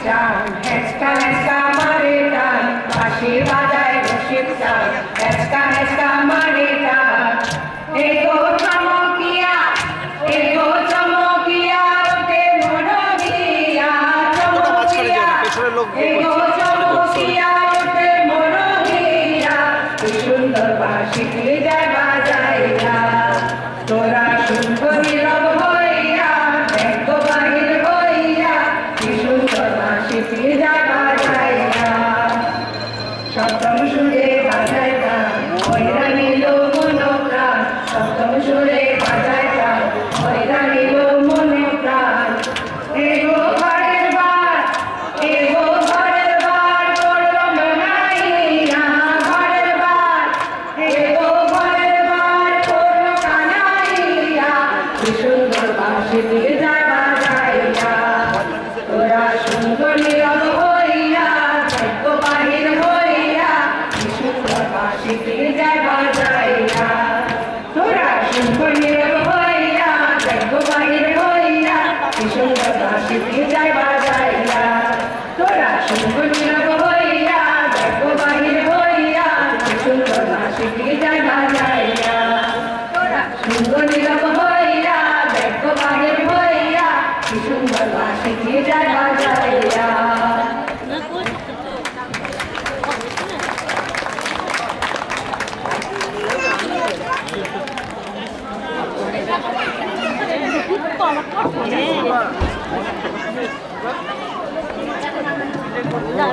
চান, হেঁচকা হেঁচকা মারে টান, বাঁশি বাজায় রসিক চান, হেঁচকা হেঁচকা মারে টান। এগো চমকিয়া, এগো চমকিয়া ওঠে মনোহিয়া, চমকিয়া, এগো চমকিয়া ওঠে মনোহিয়া, কি সুন্দর বাঁশি যায় বাজাইয়া। তোরা শুনবো নীরব হইয়া, দেখো বাহির হইয়া, কি সুন্দর বাঁশি যায় বাজাইয়া। সপ্তম সুরে বাজাইতাম, ওইরা নিল মনোপ্রাণ, সপ্তম সুরে বাজাইতাম, ওইরা নিল মনে প্রাণ। এগো ঘরের বার, এগো ঘরের বার, করলো মনাইয়া, ঘরের বার, এগো ঘরের বার, করলো কানাইয়া, কি সুন্দর বাঁশি যায় বাজাইয়া। তোরা শুনবো নীরব হইয়া, দেখো বাহির হইয়া, কি সুন্দর বাঁশি যায় বাজাইয়া। তোরা শুনবো নীরব হইয়া, দেখো বাহির হইয়া, কি সুন্দর বাঁশি যায় বাজাইয়া। তোরা শুনবো নীরব হইয়া, দেখো বাহির হইয়া, কি সুন্দর বাঁশি যায় বাজাইয়া। তোরা শুনবো নীরব হইয়া, দেখো বাহির হইয়া, কি সুন্দর বাঁশি যায় বাজাইয়া। 네.